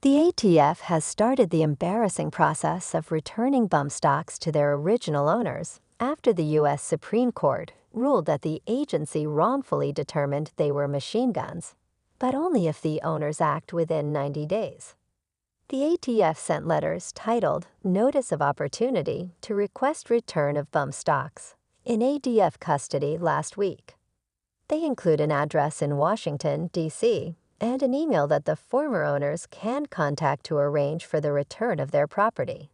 The ATF has started the embarrassing process of returning bump stocks to their original owners after the U.S. Supreme Court ruled that the agency wrongfully determined they were machine guns, but only if the owners act within 90 days. The ATF sent letters titled Notice of Opportunity to request return of bump stocks in ATF custody last week. They include an address in Washington, D.C., and an email that the former owners can contact to arrange for the return of their property.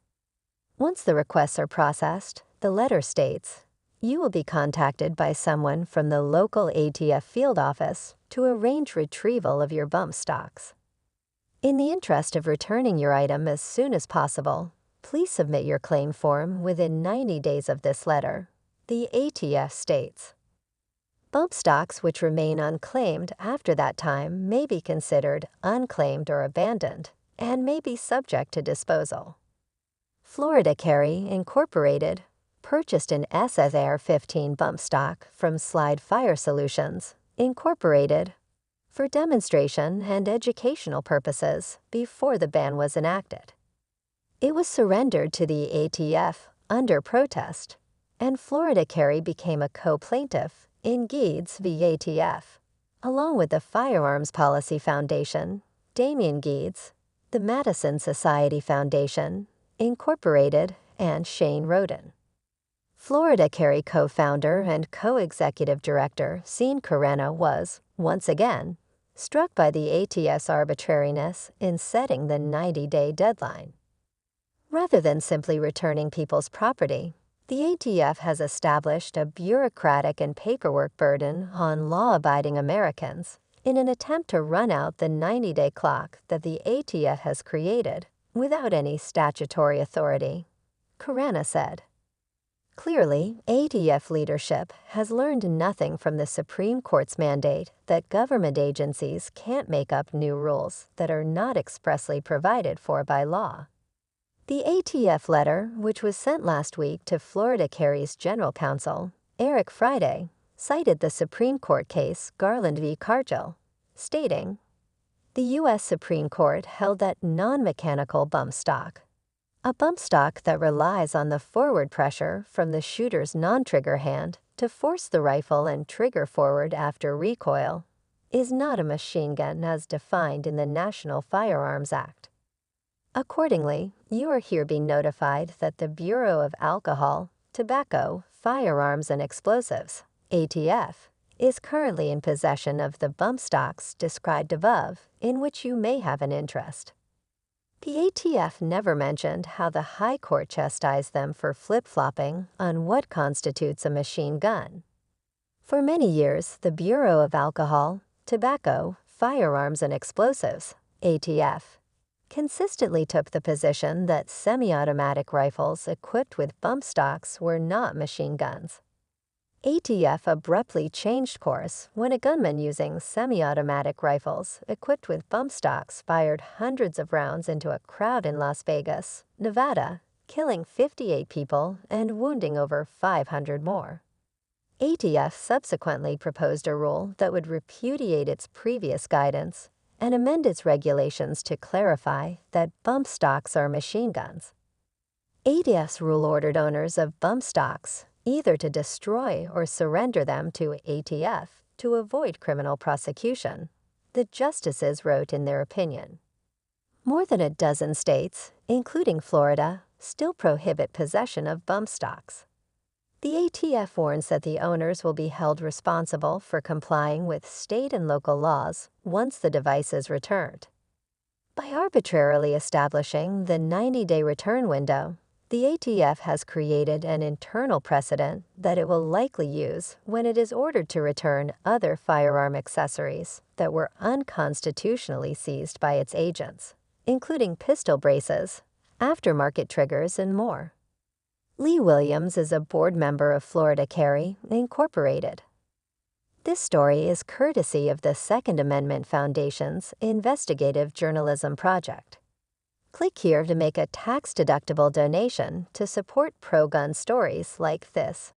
Once the requests are processed, the letter states, you will be contacted by someone from the local ATF field office to arrange retrieval of your bump stocks. In the interest of returning your item as soon as possible, please submit your claim form within 90 days of this letter, the ATF states. Bump stocks which remain unclaimed after that time may be considered unclaimed or abandoned and may be subject to disposal. Florida Carry, Incorporated, purchased an SSAR-15 bump stock from Slide Fire Solutions, Incorporated, for demonstration and educational purposes before the ban was enacted. It was surrendered to the ATF under protest, and Florida Carry became a co-plaintiff in Geeds v. ATF, along with the Firearms Policy Foundation, Damian Geeds, the Madison Society Foundation, Incorporated, and Shane Roden. Florida Carry co-founder and co-executive director Sean Carrena was, once again, struck by the ATF's arbitrariness in setting the 90-day deadline. Rather than simply returning people's property, the ATF has established a bureaucratic and paperwork burden on law-abiding Americans in an attempt to run out the 90-day clock that the ATF has created without any statutory authority, Carrena said. Clearly, ATF leadership has learned nothing from the Supreme Court's mandate that government agencies can't make up new rules that are not expressly provided for by law. The ATF letter, which was sent last week to Florida Carry's general counsel, Eric Friday, cited the Supreme Court case Garland v. Cargill, stating, the U.S. Supreme Court held that non-mechanical bump stock, a bump stock that relies on the forward pressure from the shooter's non-trigger hand to force the rifle and trigger forward after recoil, is not a machine gun as defined in the National Firearms Act. Accordingly, you are here being notified that the Bureau of Alcohol, Tobacco, Firearms and Explosives, ATF, is currently in possession of the bump stocks described above in which you may have an interest. The ATF never mentioned how the High Court chastised them for flip-flopping on what constitutes a machine gun. For many years, the Bureau of Alcohol, Tobacco, Firearms and Explosives, ATF, consistently took the position that semi-automatic rifles equipped with bump stocks were not machine guns. ATF abruptly changed course when a gunman using semi-automatic rifles equipped with bump stocks fired hundreds of rounds into a crowd in Las Vegas, Nevada, killing 58 people and wounding over 500 more. ATF subsequently proposed a rule that would repudiate its previous guidance and amend its regulations to clarify that bump stocks are machine guns. ATF's rule ordered owners of bump stocks either to destroy or surrender them to ATF to avoid criminal prosecution, the justices wrote in their opinion. More than a dozen states, including Florida, still prohibit possession of bump stocks. The ATF warns that the owners will be held responsible for complying with state and local laws once the device is returned. By arbitrarily establishing the 90-day return window, the ATF has created an internal precedent that it will likely use when it is ordered to return other firearm accessories that were unconstitutionally seized by its agents, including pistol braces, aftermarket triggers, and more. Lee Williams is a board member of Florida Carry, Incorporated. This story is courtesy of the Second Amendment Foundation's Investigative Journalism Project. Click here to make a tax-deductible donation to support pro-gun stories like this.